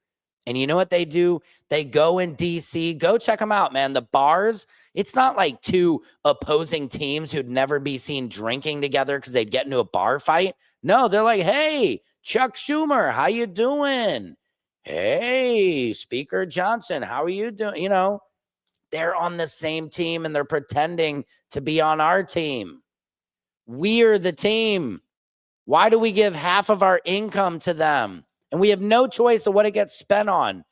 And you know what they do? They go in DC. Go check them out, man. The bars, it's not like two opposing teams who'd never be seen drinking together because they'd get into a bar fight. No, they're like, hey, Chuck Schumer, how you doing? Hey, Speaker Johnson, how are you doing? You know, they're on the same team and they're pretending to be on our team. We're the team. Why do we give half of our income to them? And we have no choice of what it gets spent on.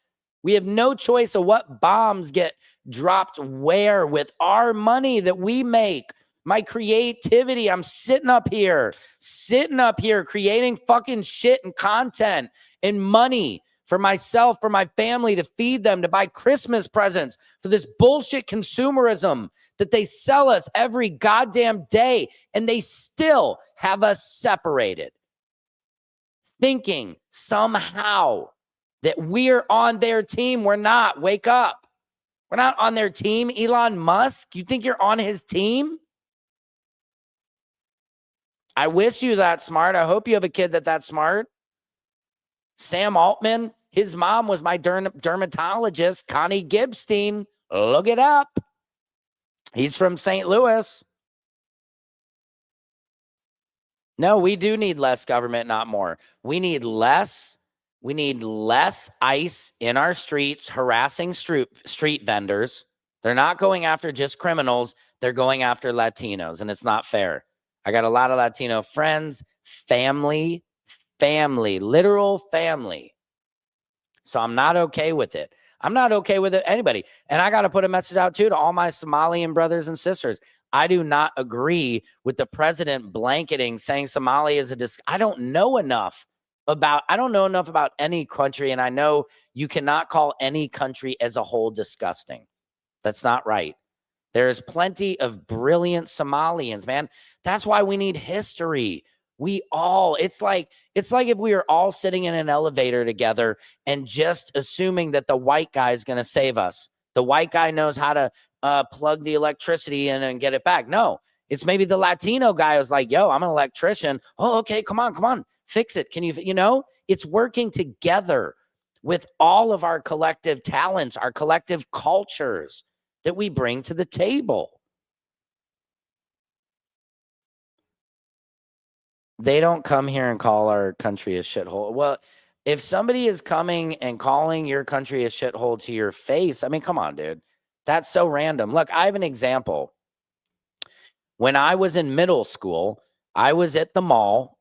We have no choice of what bombs get dropped where with our money that we make. My creativity. I'm sitting up here creating fucking shit and content and money for myself, for my family, to feed them, to buy Christmas presents, for this bullshit consumerism that they sell us every goddamn day, and they still have us separated, thinking somehow that we're on their team. We're not. Wake up. We're not on their team. Elon Musk, you think you're on his team? I wish you that smart. I hope you have a kid that's smart. Sam Altman, his mom was my dermatologist, Connie Gibstein. Look it up. He's from St. Louis. No, we do need less government, not more. We need less ICE in our streets harassing street vendors. They're not going after just criminals. They're going after Latinos, and it's not fair. I got a lot of Latino friends, family, literal family. So I'm not okay with it. I'm not okay with it, anybody. And I got to put a message out too to all my Somalian brothers and sisters. I do not agree with the president blanketing saying Somalia is I don't know enough about any country. And I know you cannot call any country as a whole disgusting. That's not right. There is plenty of brilliant Somalians, man. That's why we need history. It's like if we were all sitting in an elevator together and just assuming that the white guy is going to save us. The white guy knows how to plug the electricity in and get it back. No, it's maybe the Latino guy who's like, yo, I'm an electrician. Oh, okay, come on, fix it. Can you, it's working together with all of our collective talents, our collective cultures that we bring to the table. They don't come here and call our country a shithole. Well, if somebody is coming and calling your country a shithole to your face, I mean, come on, dude. That's so random. Look, I have an example. When I was in middle school, I was at the mall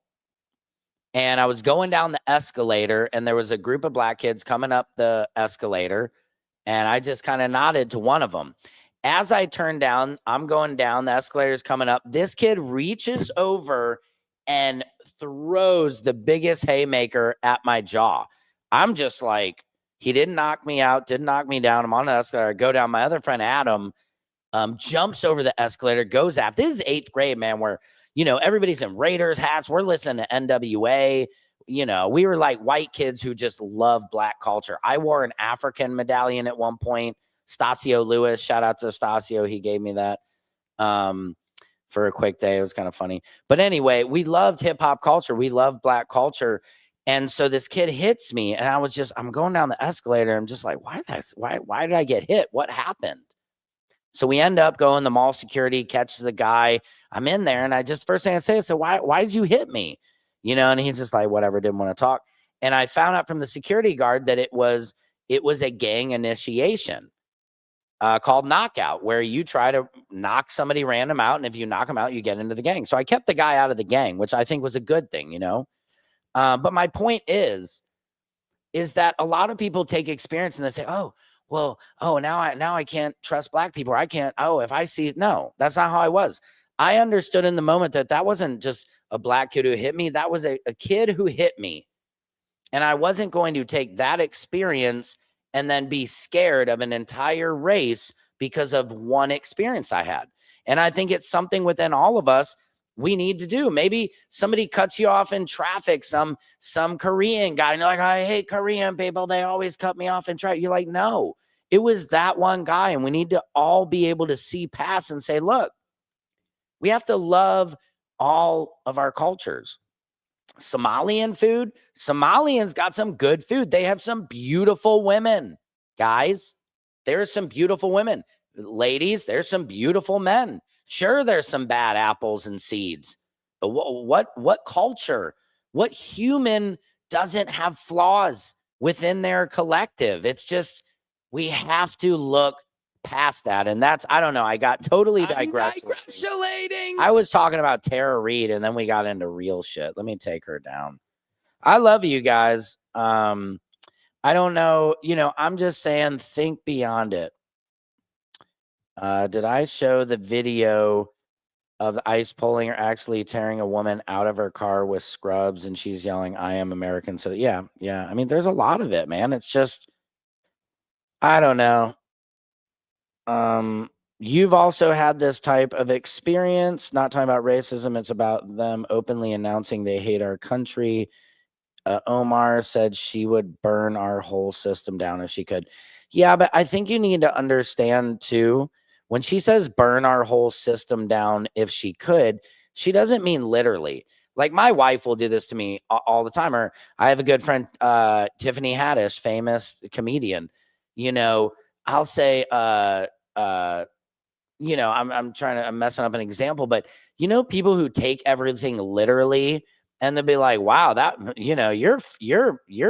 and I was going down the escalator and there was a group of black kids coming up the escalator and I just kind of nodded to one of them. As I turned down, I'm going down, the escalator's coming up. This kid reaches over and throws the biggest haymaker at my jaw. I'm just like, he didn't knock me out, didn't knock me down. I'm on the escalator. I go down. My other friend, Adam, jumps over the escalator, goes after. This is 8th grade, man, where, everybody's in Raiders hats. We're listening to NWA. We were like white kids who just love black culture. I wore an African medallion at one point. Stasio Lewis, shout out to Stasio. He gave me that for a quick day. It was kind of funny. But anyway, we loved hip hop culture. We loved black culture. And so this kid hits me and I'm going down the escalator. I'm just like, why did I get hit? What happened? So we end up going, the mall security catches the guy. I'm in there and first thing I say, why did you hit me? And he's just like, whatever, didn't want to talk. And I found out from the security guard that it was a gang initiation called knockout, where you try to knock somebody random out. And if you knock them out, you get into the gang. So I kept the guy out of the gang, which I think was a good thing, But my point is that a lot of people take experience and they say, now I can't trust black people. Or I can't, if I see it. No, that's not how I was. I understood in the moment that wasn't just a black kid who hit me. That was a kid who hit me. And I wasn't going to take that experience and then be scared of an entire race because of one experience I had. And I think it's something within all of us. we need to do. Maybe somebody cuts you off in traffic, some Korean guy, and you're like, I hate Korean people. They always cut me off in traffic. You're like, no, it was that one guy. And we need to all be able to see past and say, look, we have to love all of our cultures. Somalian food, Somalians got some good food. They have some beautiful women, guys. There's some beautiful women. Ladies, there's some beautiful men. Sure, there's some bad apples and seeds. But what culture, what human doesn't have flaws within their collective? It's just, we have to look past that. And that's, I don't know, I got totally digressing. I was talking about Tara Reid, and then we got into real shit. Let me take her down. I love you guys. I don't know, I'm just saying, think beyond it. Did I show the video of the ICE pulling or actually tearing a woman out of her car with scrubs and she's yelling, I am American? So yeah. I mean, there's a lot of it, man. It's just, I don't know. You've also had this type of experience, not talking about racism. It's about them openly announcing they hate our country. Omar said she would burn our whole system down if she could. Yeah, but I think you need to understand too, when she says burn our whole system down if she could, she doesn't mean literally. Like my wife will do this to me all the time. Or I have a good friend, Tiffany Haddish, famous comedian. I'll say, I'm messing up an example, but people who take everything literally and they'll be like, wow, that, you're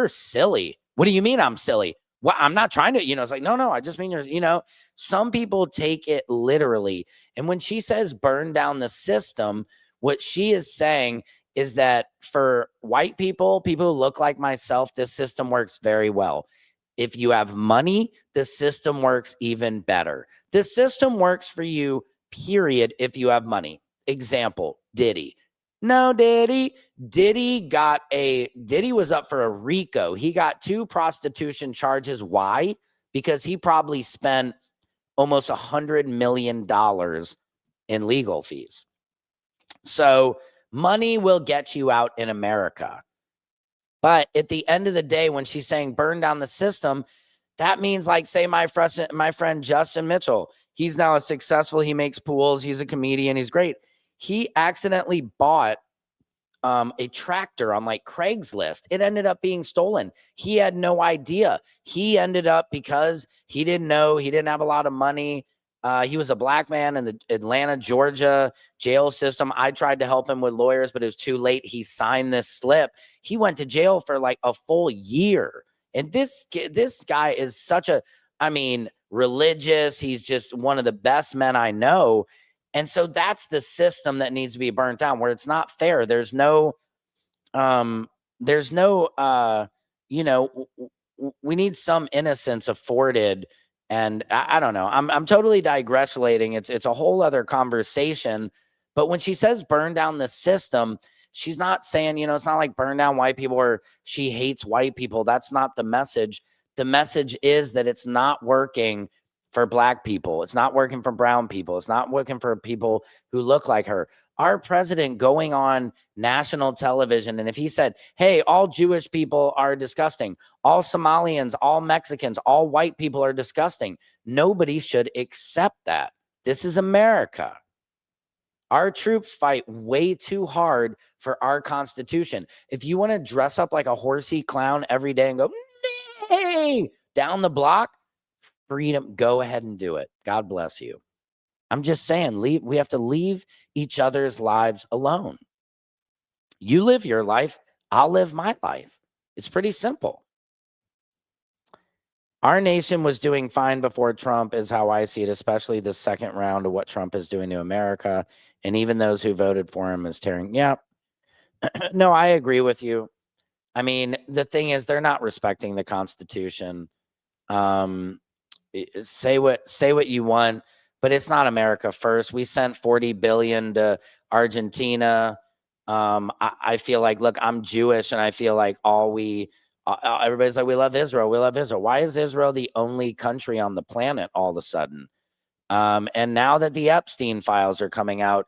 silly. What do you mean I'm silly? Well, I'm not trying to, it's like, no, I just mean some people take it literally. And when she says burn down the system, what she is saying is that for white people who look like myself, this system works very well. If you have money, the system works even better. The system works for you, period, if you have money. Example, Diddy. No, Diddy was up for a RICO. He got 2 prostitution charges. Why? Because he probably spent almost $100 million in legal fees. So money will get you out in America. But at the end of the day, when she's saying burn down the system, that means, like, say my friend Justin Mitchell, he's now he makes pools, he's a comedian, he's great. He accidentally bought a tractor on like Craigslist. It ended up being stolen. He had no idea. He ended up, because he didn't know, he didn't have a lot of money. He was a black man in the Atlanta, Georgia jail system. I tried to help him with lawyers, but it was too late. He signed this slip. He went to jail for like a full year. And this guy is such a, religious. He's just one of the best men I know. And so that's the system that needs to be burnt down, where it's not fair. There's no, we need some innocence afforded. And I don't know. I'm totally digressing. It's a whole other conversation. But when she says burn down the system, she's not saying, it's not like burn down white people or she hates white people. That's not the message. The message is that it's not working for black people. It's not working for brown people. It's not working for people who look like her. Our president going on national television, and if he said, hey, all Jewish people are disgusting, all Somalians, all Mexicans, all white people are disgusting, nobody should accept that. This is America. Our troops fight way too hard for our Constitution. If you want to dress up like a horsey clown every day and go, hey, down the block, freedom, go ahead and do it. God bless you. I'm just saying, we have to leave each other's lives alone. You live your life, I'll live my life. It's pretty simple. Our nation was doing fine before Trump, is how I see it, especially the second round of what Trump is doing to America. And even those who voted for him is tearing. Yeah. No, I agree with you. The thing is, they're not respecting the Constitution. Say what you want, but it's not America first. We sent $40 billion to Argentina. I feel like, look, I'm Jewish, and I feel like everybody's like, we love Israel. We love Israel. Why is Israel the only country on the planet all of a sudden? And now that the Epstein files are coming out,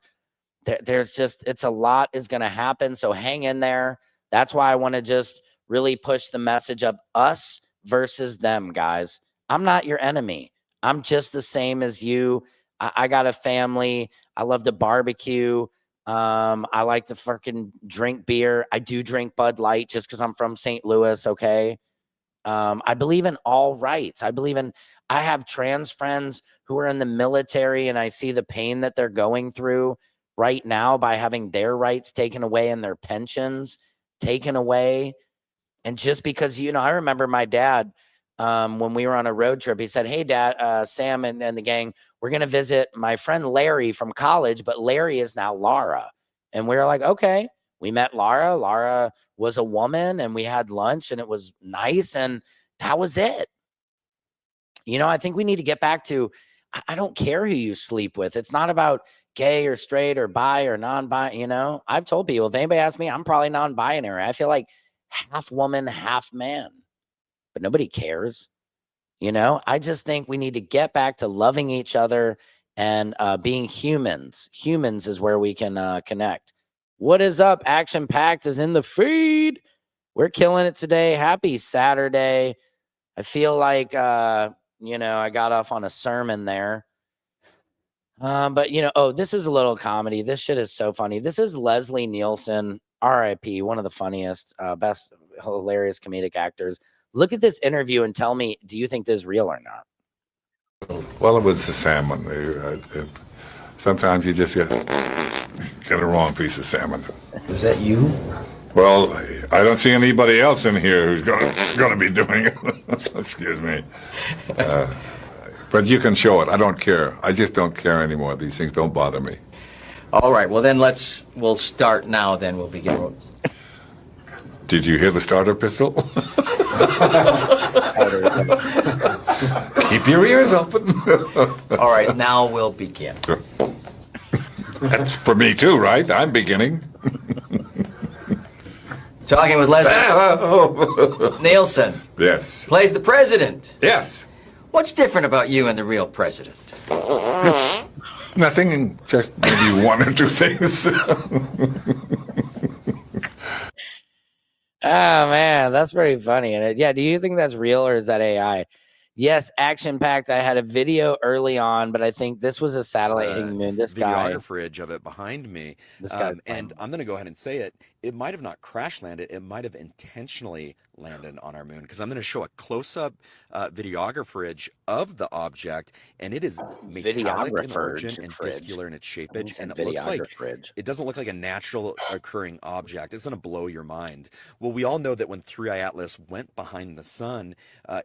there's just, it's a lot is going to happen. So hang in there. That's why I want to just really push the message of us versus them, guys. I'm not your enemy. I'm just the same as you. I got a family. I love to barbecue. I like to fucking drink beer. I do drink Bud Light just because I'm from St. Louis. Okay. I believe in all rights. I have trans friends who are in the military, and I see the pain that they're going through right now by having their rights taken away and their pensions taken away. And just because, I remember my dad, when we were on a road trip, he said, "Hey, Dad, Sam and the gang, we're going to visit my friend Larry from college, but Larry is now Laura." And we were like, okay. We met Laura. Laura was a woman, and we had lunch, and it was nice. And that was it. I think we need to get back to, I don't care who you sleep with. It's not about gay or straight or bi or non-bi. I've told people, if anybody asks me, I'm probably non-binary. I feel like half woman, half man, but nobody cares. I just think we need to get back to loving each other and being humans. Humans is where we can connect. What is up? Action Packed is in the feed. We're killing it today. Happy Saturday. I feel like, I got off on a sermon there. But, this is a little comedy. This shit is so funny. This is Leslie Nielsen, RIP, one of the funniest, best, hilarious comedic actors. Look at this interview and tell me, do you think this is real or not? Well, it was the salmon. Sometimes you just get a wrong piece of salmon. Was that you? Well, I don't see anybody else in here who's gonna be doing it. Excuse me. But you can show it. I don't care. I just don't care anymore. These things don't bother me. All right. Well, then we'll start now. Then we'll begin. Did you hear the starter pistol? Keep your ears open. All right. Now we'll begin. That's for me too, right? I'm beginning. Talking with Leslie Nielsen. Yes. Plays the president. Yes. What's different about you and the real president? Nothing, just maybe one or two things. Oh, man, that's very funny. And do you think that's real or is that AI? Yes, Action Packed. I had a video early on, but I think this was a satellite hitting the moon. This guy. Videographer of it behind me. This guy's and I'm going to go ahead and say it. It might have not crash landed. It might have intentionally landed on our moon, because I'm going to show a close-up videographerage of the object, and it is metallic in origin and discular in its shapeage, and it looks like it doesn't look like a natural occurring object. It's going to blow your mind. Well, we all know that when 3i Atlas went behind the sun,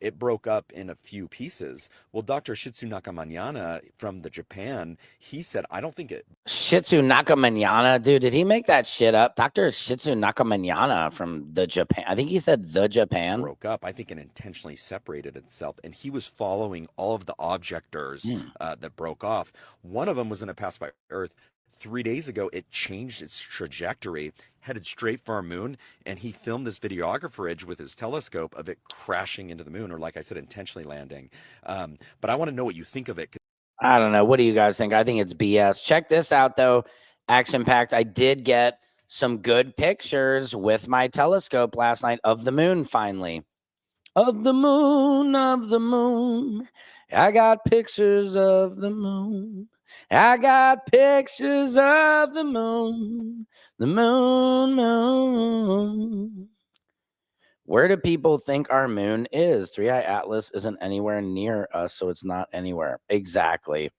it broke up in a few pieces. Well, Dr. Shitsu Nakamanyana from Japan, he said, I don't think it. Shitsu Nakamanyana, dude, did he make that shit up? Dr. Shitsu Nakamanyana from Japan. I think he said Japan broke up. I think it intentionally separated itself, and he was following all of the objectors that broke off. One of them was going to pass by Earth. 3 days ago, it changed its trajectory, headed straight for our moon, and he filmed this videographerage with his telescope of it crashing into the moon, or like I said, intentionally landing. But I want to know what you think of it. I don't know. What do you guys think? I think it's BS. Check this out, though. Action Packed. I did get some good pictures with my telescope last night of the moon, finally. Of the moon, of the moon. I got pictures of the moon. I got pictures of the moon. The moon, moon. Where do people think our moon is? 3i Atlas isn't anywhere near us, so it's not anywhere. Exactly.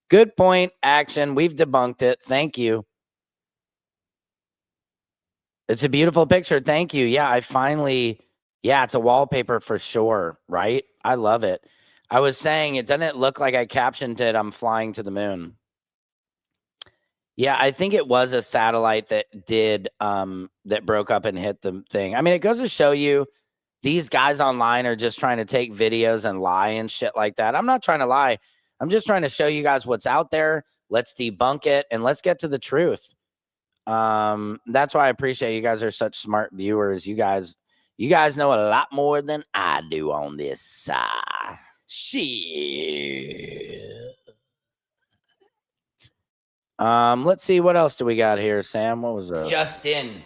Good point, Action. We've debunked it. Thank you. It's a beautiful picture. Thank you. Yeah, I finally, it's a wallpaper for sure, right? I love it. I was saying it doesn't look like I captioned it, I'm flying to the moon. Yeah, I think it was a satellite that did, that broke up and hit the thing. I mean, it goes to show you these guys online are just trying to take videos and lie and shit like that. I'm not trying to lie. I'm just trying to show you guys what's out there. Let's debunk it and let's get to the truth. That's why I appreciate you guys are such smart viewers. You guys know a lot more than I do on this side. Shit. Let's see what else do we got here, Sam. What was that? Just in.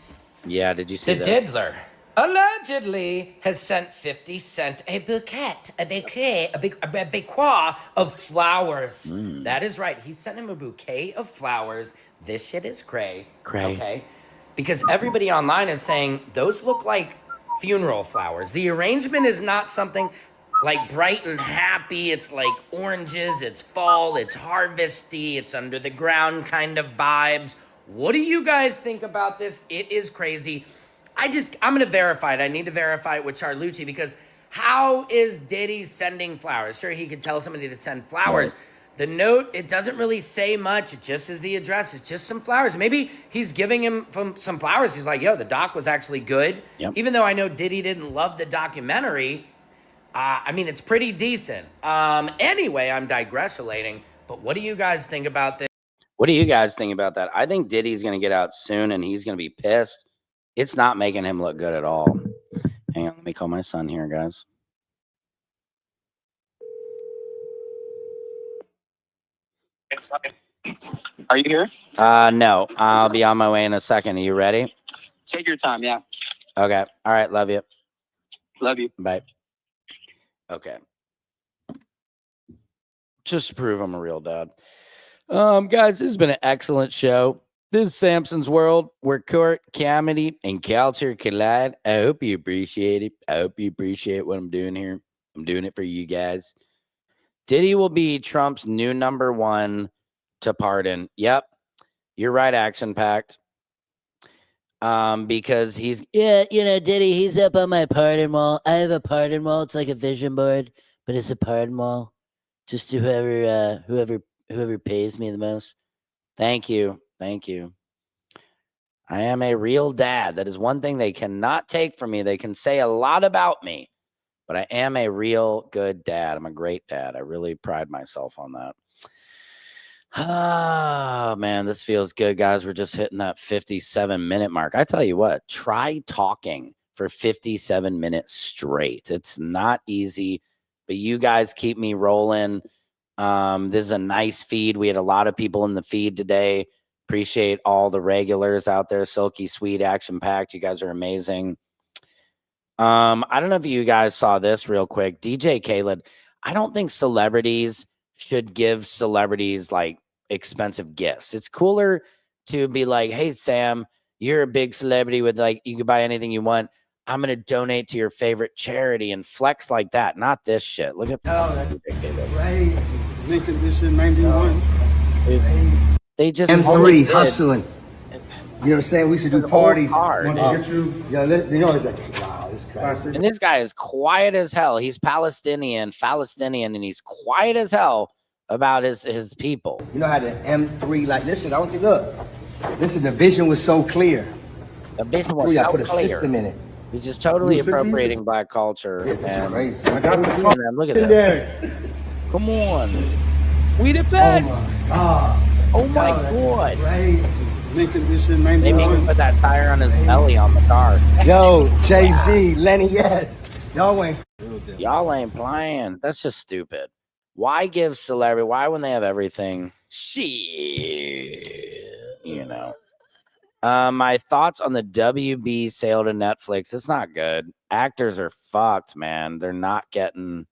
Yeah, did you see The that? diddler allegedly has sent 50 Cent a bouquet of flowers. That is right. He sent him a bouquet of flowers. This shit is cray. Okay? Because everybody online is saying those look like funeral flowers. The arrangement is not something like bright and happy. It's like oranges, it's fall, it's harvesty, it's under the ground kind of vibes. What do you guys think about this? It is crazy. I'm going to verify it. I need to verify it with Charlucci because how is Diddy sending flowers? Sure, he could tell somebody to send flowers. Right. The note, it doesn't really say much. It just is the address. It's just some flowers. Maybe he's giving him some flowers. He's like, yo, the doc was actually good. Yep. Even though I know Diddy didn't love the documentary, I mean, it's pretty decent. Anyway, I'm digressulating. But what do you guys think about this? What do you guys think about that? I think Diddy's going to get out soon, and he's going to be pissed. It's not making him look good at all. Hang on, let me call my son here, guys. Are you here? No, I'll be on my way in a second. Are you ready? Take your time, yeah. Okay. All right, love you. Love you. Bye. Okay. Just to prove I'm a real dad. Guys, this has been an excellent show. This is Samson's World, where court, comedy, and culture collide. I hope you appreciate it. I hope you appreciate what I'm doing here. I'm doing it for you guys. Diddy will be Trump's new #1 to pardon. Yep, you're right, Action Packed. Because he's, Diddy, he's up on my pardon wall. I have a pardon wall. It's like a vision board, but it's a pardon wall. Just to whoever pays me the most. Thank you. Thank you. I am a real dad. That is one thing they cannot take from me. They can say a lot about me, but I am a real good dad. I'm a great dad. I really pride myself on that. Ah, man, this feels good, guys. We're just hitting that 57-minute mark. I tell you what, try talking for 57 minutes straight. It's not easy, but you guys keep me rolling. This is a nice feed. We had a lot of people in the feed today. Appreciate all the regulars out there. Silky, sweet, action packed. You guys are amazing. I don't know if you guys saw this real quick. DJ Khaled, I don't think celebrities should give celebrities like expensive gifts. It's cooler to be like, hey, Sam, you're a big celebrity with like, you can buy anything you want. I'm going to donate to your favorite charity and flex like that. Not this shit. Look at Crazy. Link Edition 91. They just M3 hustling. You know what I'm saying? We should do parties. Hard, it's like, wow, this crazy. And this guy is quiet as hell. He's Palestinian, and he's quiet as hell about his people. You know how the M3, like, listen, I don't think, look, listen, the vision was so clear. The vision was I so put a clear. system in it. He's just totally appropriating black culture. This is crazy. Man, look at that. Come on. We the best. Oh my God. Crazy. Link Edition They 91. make him put that tire on his belly on the car. Yo, Jay-Z, Lenny, yes. Y'all ain't playing. That's just stupid. Why give celebrity? Why when they have everything? Shit. You know. My thoughts on the WB sale to Netflix. It's not good. Actors are fucked, man. They're not getting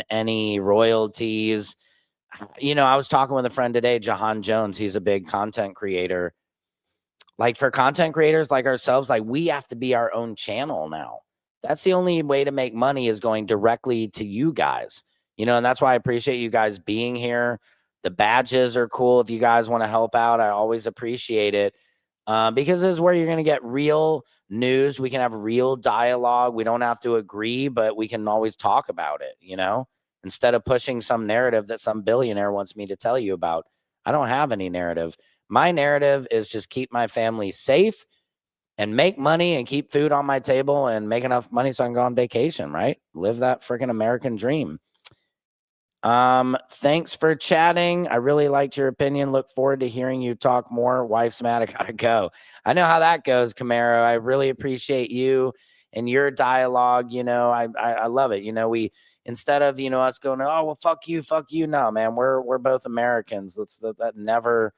any royalties. You know, I was talking with a friend today, Jahan Jones. He's a big content creator. Like for content creators like ourselves, like we have to be our own channel now. That's the only way to make money is going directly to you guys. You know, and that's why I appreciate you guys being here. The badges are cool. If you guys want to help out, I always appreciate it. Because this is where you're going to get real news. We can have real dialogue. We don't have to agree, but we can always talk about it, you know, instead of pushing some narrative that some billionaire wants me to tell you about. I don't have any narrative. My narrative is just keep my family safe and make money and keep food on my table and make enough money so I can go on vacation, right? Live that freaking American dream. Thanks for chatting. I really liked your opinion. Look forward to hearing you talk more. Wife's mad. I gotta go. I know how that goes, Camaro. I really appreciate you and your dialogue. You know, I love it. You know, we instead of, you know, us going, oh, well, fuck you. No, man, we're both Americans. That never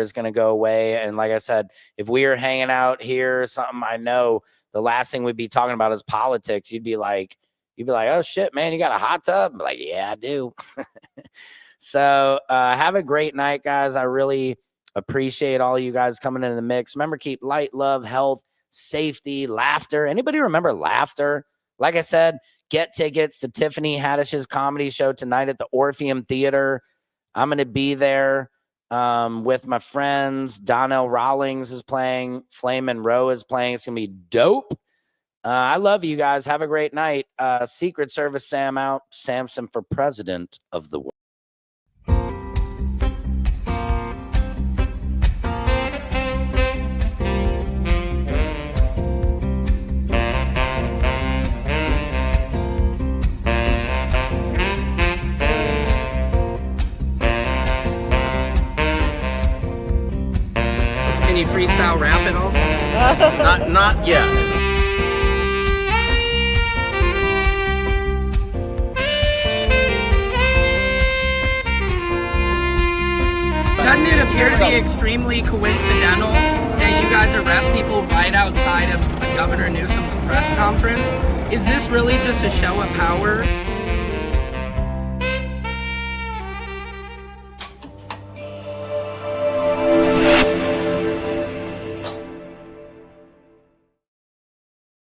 is going to go away. And like I said, if we were hanging out here or something, I know the last thing we'd be talking about is politics. You'd be like, oh shit, man, you got a hot tub? I'm like, yeah, I do. So have a great night, guys. I really appreciate all you guys coming into the mix. Remember, keep light, love, health, safety, laughter. Anybody remember laughter? Like I said, get tickets to Tiffany Haddish's comedy show tonight at the Orpheum Theater. I'm going to be there with my friends. Donnell Rawlings is playing. Flame Monroe is playing. It's going to be dope. I love you guys. Have a great night. Secret Service Sam out. Samson for president of the world. Can you freestyle rap at all? Not yet. Doesn't it appear to be extremely coincidental that you guys arrest people right outside of Governor Newsom's press conference? Is this really just a show of power?